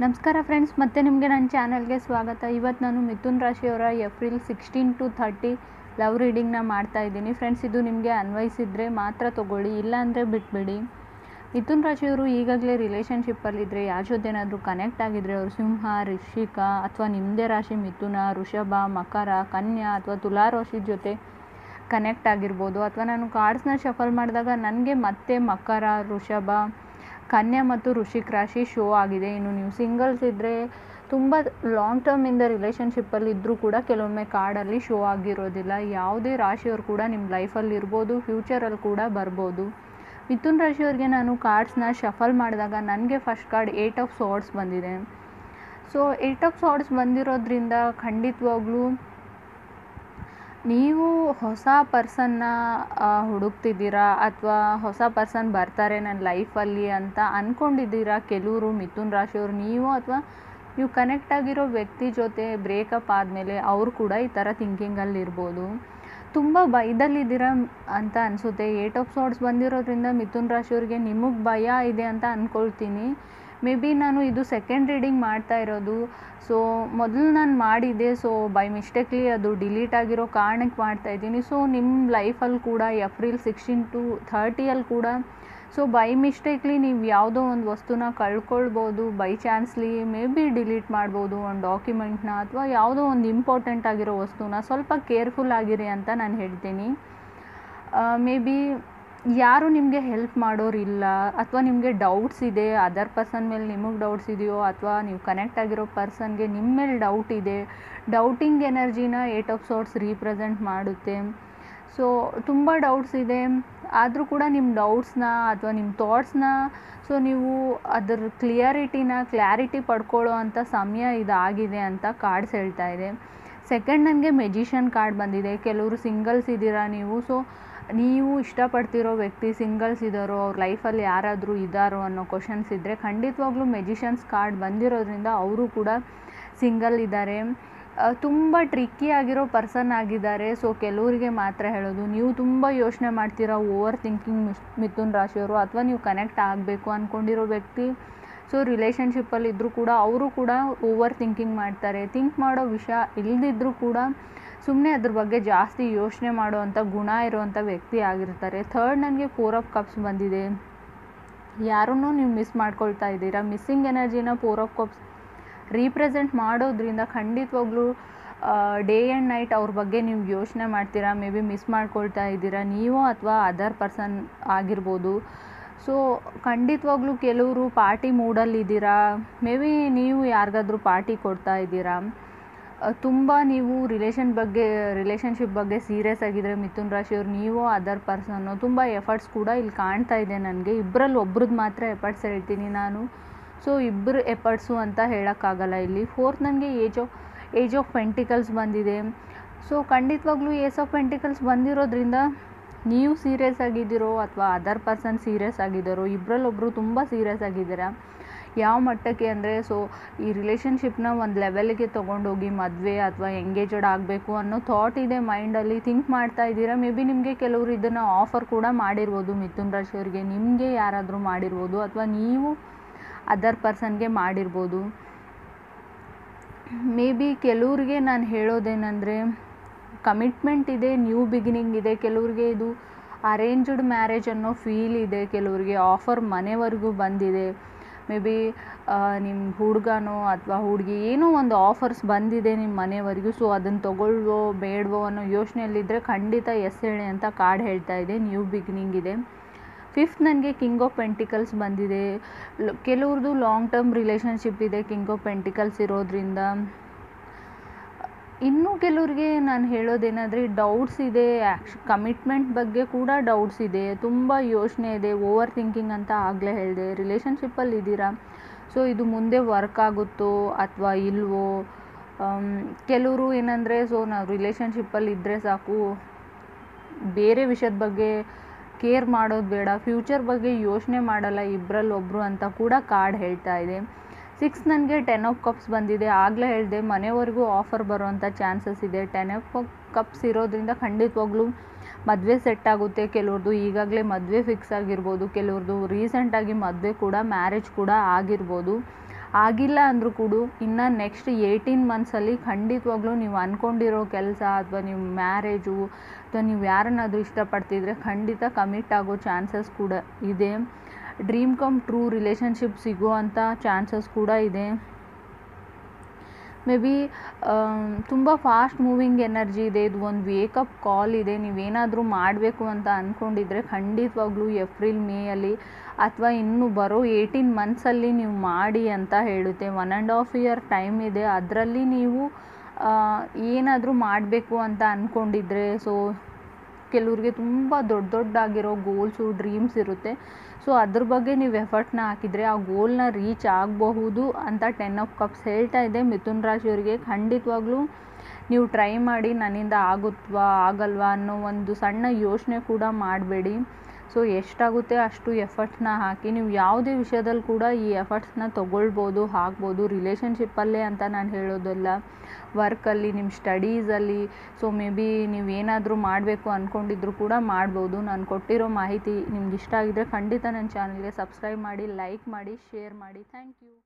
ನಮಸ್ಕಾರ ಫ್ರೆಂಡ್ಸ್, ಮತ್ತೆ ನಿಮಗೆ ನನ್ನ ಚಾನಲ್ಗೆ ಸ್ವಾಗತ. ಇವತ್ತು ನಾನು ಮಿಥುನ್ ರಾಶಿಯವರ ಏಪ್ರಿಲ್ 16 to 30 ಲವ್ ರೀಡಿಂಗ್ನ ಮಾಡ್ತಾ ಇದ್ದೀನಿ. ಫ್ರೆಂಡ್ಸ್, ಇದು ನಿಮಗೆ ಅನ್ವಯಿಸಿದರೆ ಮಾತ್ರ ತೊಗೊಳ್ಳಿ, ಇಲ್ಲಾಂದರೆ ಬಿಟ್ಬಿಡಿ. ಮಿಥುನ್ ರಾಶಿಯವರು ಈಗಾಗಲೇ ರಿಲೇಷನ್ಶಿಪ್ಪಲ್ಲಿದ್ದರೆ, ಯಾರ ಜೊತೆನಾದರೂ ಕನೆಕ್ಟ್ ಆಗಿದ್ದರೆ, ಅವರು ಸಿಂಹ, ವೃಶ್ಚಿಕ ಅಥವಾ ನಿಮ್ಮದೇ ರಾಶಿ ಮಿಥುನ, ವೃಷಭ, ಮಕರ, ಕನ್ಯಾ ಅಥವಾ ತುಲಾ ರಾಶಿ ಜೊತೆ ಕನೆಕ್ಟ್ ಆಗಿರ್ಬೋದು. ಅಥವಾ ನಾನು ಕಾರ್ಡ್ಸ್ನ ಶಫಲ್ ಮಾಡಿದಾಗ ನನಗೆ ಮತ್ತೆ ಮಕರ, ವೃಷಭ, ಕನ್ಯಾ ಮತ್ತು ವೃಶ್ಚಿಕ ರಾಶಿ ಶೋ ಆಗಿದೆ. ಇನ್ನು ನೀವು ಸಿಂಗಲ್ಸ್ ಇದ್ದರೆ, ತುಂಬ ಲಾಂಗ್ ಟರ್ಮಿಂದ ರಿಲೇಷನ್ಶಿಪ್ಪಲ್ಲಿ ಇದ್ದರೂ ಕೂಡ ಕೆಲವೊಮ್ಮೆ ಕಾರ್ಡಲ್ಲಿ ಶೋ ಆಗಿರೋದಿಲ್ಲ. ಯಾವುದೇ ರಾಶಿಯವರು ಕೂಡ ನಿಮ್ಮ ಲೈಫಲ್ಲಿ ಇರ್ಬೋದು, ಫ್ಯೂಚರಲ್ಲಿ ಕೂಡ ಬರ್ಬೋದು. ಮಿಥುನ್ ರಾಶಿಯವರಿಗೆ ನಾನು ಕಾರ್ಡ್ಸ್ನ ಶಫಲ್ ಮಾಡಿದಾಗ ನನಗೆ ಫಸ್ಟ್ ಕಾರ್ಡ್ 8 ಆಫ್ ಸಾರ್ಡ್ಸ್ ಬಂದಿದೆ. ಸೊ 8 ಆಫ್ ಸಾರ್ಡ್ಸ್ ಬಂದಿರೋದ್ರಿಂದ ಖಂಡಿತವಾಗ್ಲೂ ನೀವು ಹೊಸ ಪರ್ಸನ್ನ ಹುಡುಕ್ತಿದ್ದೀರಾ ಅಥವಾ ಹೊಸ ಪರ್ಸನ್ ಬರ್ತಾರೆ ನನ್ನ ಲೈಫಲ್ಲಿ ಅಂತ ಅಂದ್ಕೊಂಡಿದ್ದೀರಾ ಕೆಲವರು ಮಿಥುನ್ ರಾಶಿಯವರು. ನೀವು ಅಥವಾ ನೀವು ಕನೆಕ್ಟ್ ಆಗಿರೋ ವ್ಯಕ್ತಿ ಜೊತೆ ಬ್ರೇಕಪ್ ಆದಮೇಲೆ ಅವರು ಕೂಡ ಈ ಥರ ಥಿಂಕಿಂಗಲ್ಲಿರ್ಬೋದು. ತುಂಬ ಭಯದಲ್ಲಿದ್ದೀರಾ ಅಂತ ಅನಿಸುತ್ತೆ. 8 ಆಫ್ ಸಾರ್ಡ್ಸ್ ಬಂದಿರೋದ್ರಿಂದ ಮಿಥುನ್ ರಾಶಿಯವ್ರಿಗೆ ನಿಮಗೆ ಭಯ ಇದೆ ಅಂತ ಅಂದ್ಕೊಳ್ತೀನಿ. ಮೇ ಬಿ ನಾನು ಇದು ಸೆಕೆಂಡ್ ರೀಡಿಂಗ್ ಮಾಡ್ತಾ ಇರೋದು. ಸೊ ಮೊದಲು ನಾನು ಮಾಡಿದ್ದೆ, ಸೊ ಬೈ ಮಿಸ್ಟೇಕ್ಲಿ ಅದು ಡಿಲೀಟ್ ಆಗಿರೋ ಕಾರಣಕ್ಕೆ ಮಾಡ್ತಾಯಿದ್ದೀನಿ. ಸೊ ನಿಮ್ಮ ಲೈಫಲ್ಲಿ ಕೂಡ ಏಪ್ರಿಲ್ 16 to 30 ಕೂಡ ಸೊ ಬೈ ಮಿಸ್ಟೇಕ್ಲಿ ನೀವು ಯಾವುದೋ ಒಂದು ವಸ್ತುನ ಕಳ್ಕೊಳ್ಬೋದು. ಬೈ ಚಾನ್ಸ್ಲಿ ಮೇ ಬಿ ಡಿಲೀಟ್ ಮಾಡ್ಬೋದು ಒಂದು ಡಾಕ್ಯುಮೆಂಟ್ನ, ಅಥವಾ ಯಾವುದೋ ಒಂದು ಇಂಪಾರ್ಟೆಂಟ್ ಆಗಿರೋ ವಸ್ತುನ. ಸ್ವಲ್ಪ ಕೇರ್ಫುಲ್ ಆಗಿರಿ ಅಂತ ನಾನು ಹೇಳ್ತೀನಿ. ಮೇ ಬಿ ಯಾರು ನಿಮಗೆ ಹೆಲ್ಪ್ ಮಾಡೋರಿಲ್ಲ, ಅಥವಾ ನಿಮಗೆ ಡೌಟ್ಸ್ ಇದೆ, ಅದರ್ ಪರ್ಸನ್ ಮೇಲೆ ನಿಮಗೆ ಡೌಟ್ಸ್ ಇದೆಯೋ, ಅಥವಾ ನೀವು ಕನೆಕ್ಟ್ ಆಗಿರೋ ಪರ್ಸನ್ಗೆ ನಿಮ್ಮ ಮೇಲೆ ಡೌಟ್ ಇದೆ. ಡೌಟಿಂಗ್ ಎನರ್ಜಿನ 8 ಆಫ್ ಸಾರ್ಡ್ಸ್ ರೀಪ್ರೆಸೆಂಟ್ ಮಾಡುತ್ತೆ. ಸೊ ತುಂಬ ಡೌಟ್ಸ್ ಇದೆ, ಆದರೂ ಕೂಡ ನಿಮ್ಮ ಡೌಟ್ಸ್ನ ಅಥವಾ ನಿಮ್ಮ ಥಾಟ್ಸ್ನ ಸೊ ನೀವು ಅದರ ಕ್ಲಾರಿಟಿ ಪಡ್ಕೊಳ್ಳೋ ಅಂಥ ಸಮಯ ಇದಾಗಿದೆ ಅಂತ ಕಾರ್ಡ್ಸ್ ಹೇಳ್ತಾ ಇದೆ. ಸೆಕೆಂಡ್, ನನಗೆ ಮೆಜಿಷಿಯನ್ ಕಾರ್ಡ್ ಬಂದಿದೆ. ಕೆಲವರು ಸಿಂಗಲ್ಸ್ ಇದ್ದೀರಾ ನೀವು. ಸೊ ನೀವು ಇಷ್ಟಪಡ್ತಿರೋ ವ್ಯಕ್ತಿ ಸಿಂಗಲ್ಸ್ ಇದ್ದಾರೋ, ಅವ್ರ ಲೈಫಲ್ಲಿ ಯಾರಾದರೂ ಇದ್ದಾರೋ ಅನ್ನೋ ಕ್ವಶನ್ಸ್ ಇದ್ದರೆ, ಖಂಡಿತವಾಗ್ಲೂ ಮೆಜಿಷಿಯನ್ಸ್ ಕಾರ್ಡ್ ಬಂದಿರೋದ್ರಿಂದ ಅವರು ಕೂಡ ಸಿಂಗಲ್ ಇದ್ದಾರೆ. ತುಂಬ ಟ್ರಿಕ್ಕಿ ಆಗಿರೋ ಪರ್ಸನ್ ಆಗಿದ್ದಾರೆ. ಸೊ ಕೆಲವರಿಗೆ ಮಾತ್ರ ಹೇಳೋದು, ನೀವು ತುಂಬ ಯೋಚನೆ ಮಾಡ್ತೀರಾ, ಓವರ್ ಥಿಂಕಿಂಗ್ ಮಿಥುನ್ ರಾಶಿಯವರು. ಅಥವಾ ನೀವು ಕನೆಕ್ಟ್ ಆಗಬೇಕು ಅಂದ್ಕೊಂಡಿರೋ ವ್ಯಕ್ತಿ ಸೊ ರಿಲೇಷನ್ಶಿಪ್ಪಲ್ಲಿ ಇದ್ದರೂ ಕೂಡ ಅವರು ಕೂಡ ಓವರ್ ಥಿಂಕಿಂಗ್ ಮಾಡ್ತಾರೆ. ಥಿಂಕ್ ಮಾಡೋ ವಿಷಯ ಇಲ್ಲದಿದ್ದರೂ ಕೂಡ ಸುಮ್ಮನೆ ಅದ್ರ ಬಗ್ಗೆ ಜಾಸ್ತಿ ಯೋಚನೆ ಮಾಡುವಂಥ ಗುಣ ಇರುವಂಥ ವ್ಯಕ್ತಿ ಆಗಿರ್ತಾರೆ. ಥರ್ಡ್, ನನಗೆ 4 ಆಫ್ ಕಪ್ಸ್ ಬಂದಿದೆ. ಯಾರನ್ನೂ ನೀವು ಮಿಸ್ ಮಾಡ್ಕೊಳ್ತಾ ಇದ್ದೀರಾ. ಮಿಸ್ಸಿಂಗ್ ಎನರ್ಜಿನ 4 ಆಫ್ ಕಪ್ಸ್ ರೀಪ್ರೆಸೆಂಟ್ ಮಾಡೋದ್ರಿಂದ ಖಂಡಿತವಾಗ್ಲೂ ಡೇ ಆ್ಯಂಡ್ ನೈಟ್ ಅವ್ರ ಬಗ್ಗೆ ನೀವು ಯೋಚನೆ ಮಾಡ್ತೀರಾ. ಮೇ ಬಿ ಮಿಸ್ ಮಾಡ್ಕೊಳ್ತಾ ಇದ್ದೀರಾ ನೀವು ಅಥವಾ ಅದರ್ ಪರ್ಸನ್ ಆಗಿರ್ಬೋದು. ಸೊ ಖಂಡಿತವಾಗ್ಲೂ ಕೆಲವರು ಪಾರ್ಟಿ ಮೂಡಲ್ಲಿದ್ದೀರಾ. ಮೇ ಬಿ ನೀವು ಯಾರಿಗಾದ್ರೂ ಪಾರ್ಟಿ ಕೊಡ್ತಾ ಇದ್ದೀರಾ. ತುಂಬ ನೀವು ರಿಲೇಷನ್ಶಿಪ್ ಬಗ್ಗೆ ಸೀರಿಯಸ್ ಆಗಿದ್ದರೆ ಮಿಥುನ್ ರಾಶಿಯವ್ರು, ನೀವು ಅದರ್ ಪರ್ಸನ್ನು ತುಂಬ ಎಫರ್ಟ್ಸ್ ಕೂಡ ಇಲ್ಲಿ ಕಾಣ್ತಾ ಇದೆ ನನಗೆ. ಇಬ್ಬರಲ್ಲಿ ಒಬ್ರದ್ದು ಮಾತ್ರ ಎಫರ್ಟ್ಸ್ ಹೇಳ್ತೀನಿ ನಾನು. ಸೊ ಇಬ್ಬರು ಎಫರ್ಟ್ಸು ಅಂತ ಹೇಳೋಕ್ಕಾಗಲ್ಲ ಇಲ್ಲಿ. ಫೋರ್ತ್, ನನಗೆ ಏಜ್ ಆಫ್ ಪೆಂಟಿಕಲ್ಸ್ ಬಂದಿದೆ. ಸೊ ಖಂಡಿತವಾಗ್ಲೂ ಏಸ್ ಆಫ್ ಪೆಂಟಿಕಲ್ಸ್ ಬಂದಿರೋದ್ರಿಂದ ನೀವು ಸೀರಿಯಸ್ ಆಗಿದ್ದೀರೋ ಅಥವಾ ಅದರ್ ಪರ್ಸನ್ ಸೀರಿಯಸ್ ಆಗಿದ್ದಾರೋ, ಇಬ್ಬರಲ್ಲೊಬ್ಬರು ತುಂಬ ಸೀರಿಯಸ್ ಆಗಿದ್ದೀರಾ. ಯಾವ ಮಟ್ಟಕ್ಕೆ ಅಂದರೆ, ಸೊ ಈ ರಿಲೇಷನ್ಶಿಪ್ನ ಒಂದು ಲೆವೆಲ್ಗೆ ತೊಗೊಂಡೋಗಿ ಮದುವೆ ಅಥವಾ ಎಂಗೇಜಡ್ ಆಗಬೇಕು ಅನ್ನೋ ಥಾಟ್ ಇದೆ ಮೈಂಡಲ್ಲಿ. ಥಿಂಕ್ ಮಾಡ್ತಾ ಇದ್ದೀರಾ. ಮೇ ಬಿ ನಿಮಗೆ ಕೆಲವರು ಇದನ್ನು ಆಫರ್ ಕೂಡ ಮಾಡಿರ್ಬೋದು ಮಿಥುನ್ ರಾಶಿಯವರಿಗೆ. ನಿಮಗೆ ಯಾರಾದರೂ ಮಾಡಿರ್ಬೋದು ಅಥವಾ ನೀವು ಅದರ್ ಪರ್ಸನ್ಗೆ ಮಾಡಿರ್ಬೋದು. ಮೇ ಬಿ ಕೆಲವ್ರಿಗೆ ನಾನು ಹೇಳೋದೇನೆಂದರೆ, ಕಮಿಟ್ಮೆಂಟ್ ಇದೆ, ನ್ಯೂ ಬಿಗಿನಿಂಗ್ ಇದೆ. ಕೆಲವ್ರಿಗೆ ಇದು ಅರೇಂಜ್ಡ್ ಮ್ಯಾರೇಜ್ ಅನ್ನೋ ಫೀಲ್ ಇದೆ. ಕೆಲವರಿಗೆ ಆಫರ್ ಮನೆವರೆಗೂ ಬಂದಿದೆ. ಮೇ ಬಿ ನಿಮ್ಮ ಹುಡುಗನೋ ಅಥವಾ ಹುಡುಗಿ ಏನೋ ಒಂದು ಆಫರ್ಸ್ ಬಂದಿದೆ ನಿಮ್ಮ ಮನೆವರೆಗೂ. ಸೊ ಅದನ್ನು ತೊಗೊಳ್ವೋ ಬೇಡವೋ ಅನ್ನೋ ಯೋಚನೆಯಲ್ಲಿದ್ದರೆ ಖಂಡಿತ ಎಸ್ ಹೇಳಿ ಅಂತ ಕಾರ್ಡ್ ಹೇಳ್ತಾ ಇದೆ. ನ್ಯೂ ಬಿಗಿನಿಂಗ್ ಇದೆ. ಫಿಫ್ತ್, ನನಗೆ ಕಿಂಗ್ ಆಫ್ ಪೆಂಟಿಕಲ್ಸ್ ಬಂದಿದೆ. ಕೆಲವ್ರದ್ದು ಲಾಂಗ್ ಟರ್ಮ್ ರಿಲೇಷನ್ಶಿಪ್ ಇದೆ ಕಿಂಗ್ ಆಫ್ ಪೆಂಟಿಕಲ್ಸ್ ಇರೋದ್ರಿಂದ. ಇನ್ನೂ ಕೆಲವ್ರಿಗೆ ನಾನು ಹೇಳೋದೇನಾದರೆ, ಡೌಟ್ಸ್ ಇದೆ. ಕಮಿಟ್ಮೆಂಟ್ ಬಗ್ಗೆ ಕೂಡ ಡೌಟ್ಸ್ ಇದೆ. ತುಂಬ ಯೋಚನೆ ಇದೆ, ಓವರ್ ಥಿಂಕಿಂಗ್ ಅಂತ ಆಗಲೇ ಹೇಳಿದೆ. ರಿಲೇಷನ್ಶಿಪ್ಪಲ್ಲಿ ಇದ್ದೀರಾ. ಸೊ ಇದು ಮುಂದೆ ವರ್ಕ್ ಆಗುತ್ತೋ ಅಥವಾ ಇಲ್ವೋ. ಕೆಲವರು ಏನಂದರೆ, ಸೊ ನಾವು ರಿಲೇಷನ್ಶಿಪ್ಪಲ್ಲಿ ಇದ್ದರೆ ಸಾಕು, ಬೇರೆ ವಿಷಯದ ಬಗ್ಗೆ ಕೇರ್ ಮಾಡೋದು ಬೇಡ, ಫ್ಯೂಚರ್ ಬಗ್ಗೆ ಯೋಚನೆ ಮಾಡಲ್ಲ ಇಬ್ಬರಲ್ಲೊಬ್ಬರು ಅಂತ ಕೂಡ ಕಾರ್ಡ್ ಹೇಳ್ತಾ ಇದೆ. 6, ನನಗೆ 10 ಆಫ್ ಕಪ್ಸ್ ಬಂದಿದೆ. ಆಗಲೇ ಹೇಳಿದೆ ಮನೆವರೆಗೂ ಆಫರ್ ಬರೋವಂಥ ಚಾನ್ಸಸ್ ಇದೆ. 10 ಆಫ್ ಕಪ್ಸ್ ಇರೋದ್ರಿಂದ ಖಂಡಿತವಾಗ್ಲೂ ಮದುವೆ ಸೆಟ್ ಆಗುತ್ತೆ. ಕೆಲವ್ರದ್ದು ಈಗಾಗಲೇ ಮದುವೆ ಫಿಕ್ಸ್ ಆಗಿರ್ಬೋದು. ಕೆಲವ್ರದ್ದು ರೀಸೆಂಟಾಗಿ ಮದುವೆ ಕೂಡ ಮ್ಯಾರೇಜ್ ಕೂಡ ಆಗಿರ್ಬೋದು. ಆಗಿಲ್ಲ ಅಂದರೂ ಕೂಡ ಇನ್ನು ನೆಕ್ಸ್ಟ್ 18 ಮಂತ್ಸಲ್ಲಿ ಖಂಡಿತವಾಗ್ಲೂ ನೀವು ಅಂದ್ಕೊಂಡಿರೋ ಕೆಲಸ ಅಥವಾ ನೀವು ಮ್ಯಾರೇಜು ಅಥವಾ ನೀವು ಯಾರನ್ನಾದರೂ ಇಷ್ಟಪಡ್ತಿದ್ರೆ ಖಂಡಿತ ಕಮಿಟ್ ಆಗೋ ಚಾನ್ಸಸ್ ಕೂಡ ಇದೆ. ಡ್ರೀಮ್ ಕಮ್ ಟ್ರೂ ರಿಲೇಷನ್ಶಿಪ್ ಸಿಗೋ ಅಂಥ ಚಾನ್ಸಸ್ ಕೂಡ ಇದೆ. ಮೇ ಬಿ ತುಂಬ ಫಾಸ್ಟ್ ಮೂವಿಂಗ್ ಎನರ್ಜಿ ಇದೆ. ಇದು ಒಂದು ವೇಕಪ್ ಕಾಲ್ ಇದೆ. ನೀವೇನಾದರೂ ಮಾಡಬೇಕು ಅಂತ ಅಂದ್ಕೊಂಡಿದ್ರೆ ಖಂಡಿತವಾಗ್ಲೂ ಏಪ್ರಿಲ್ ಮೇಯಲ್ಲಿ ಅಥವಾ ಇನ್ನು ಬರೋ 18 ಮಂತ್ಸಲ್ಲಿ ನೀವು ಮಾಡಿ ಅಂತ ಹೇಳುತ್ತೆ. 1.5 ಇಯರ್ ಟೈಮ್ ಇದೆ. ಅದರಲ್ಲಿ ನೀವು ಏನಾದರೂ ಮಾಡಬೇಕು ಅಂತ ಅಂದ್ಕೊಂಡಿದ್ರೆ, ಸೊ ಕೆಲವ್ರಿಗೆ ತುಂಬ ದೊಡ್ಡದಾಗಿರೋ ಗೋಲ್ಸು ಡ್ರೀಮ್ಸ್ ಇರುತ್ತೆ. ಸೊ ಅದ್ರ ಬಗ್ಗೆ ನೀವು ಎಫರ್ಟ್ನ ಹಾಕಿದರೆ ಆ ಗೋಲ್ನ ರೀಚ್ ಆಗಬಹುದು ಅಂತ 10 ಆಫ್ ಕಪ್ಸ್ ಹೇಳ್ತಾ ಇದೆ. ಮಿಥುನ್ ರಾಶಿಯವರಿಗೆ ಖಂಡಿತವಾಗ್ಲೂ ನೀವು ಟ್ರೈ ಮಾಡಿ. ನನ್ನಿಂದ ಆಗುತ್ವಾ ಆಗಲ್ವಾ ಅನ್ನೋ ಒಂದು ಸಣ್ಣ ಯೋಚನೆ ಕೂಡ ಮಾಡಬೇಡಿ. ಸೊ ಎಷ್ಟಾಗುತ್ತೆ ಅಷ್ಟು ಎಫರ್ಟ್ಸ್ನ ಹಾಕಿ. ನೀವು ಯಾವುದೇ ವಿಷಯದಲ್ಲಿ ಕೂಡ ಈ ಎಫರ್ಟ್ಸ್ನ ತೊಗೊಳ್ಬೋದು, ಹಾಕ್ಬೋದು. ರಿಲೇಷನ್ಶಿಪ್ಪಲ್ಲೇ ಅಂತ ನಾನು ಹೇಳೋದಲ್ಲ, ವರ್ಕಲ್ಲಿ, ನಿಮ್ಮ ಸ್ಟಡೀಸಲ್ಲಿ. ಸೊ ಮೇ ಬಿ ನೀವೇನಾದರೂ ಮಾಡಬೇಕು ಅಂದ್ಕೊಂಡಿದ್ರು ಕೂಡ ಮಾಡ್ಬೋದು. ನಾನು ಕೊಟ್ಟಿರೋ ಮಾಹಿತಿ ನಿಮ್ಗೆ ಇಷ್ಟ ಆಗಿದ್ರೆ ಖಂಡಿತ ನನ್ನ ಚಾನಲ್ಗೆ ಸಬ್ಸ್ಕ್ರೈಬ್ ಮಾಡಿ, ಲೈಕ್ ಮಾಡಿ, ಶೇರ್ ಮಾಡಿ. Thank you.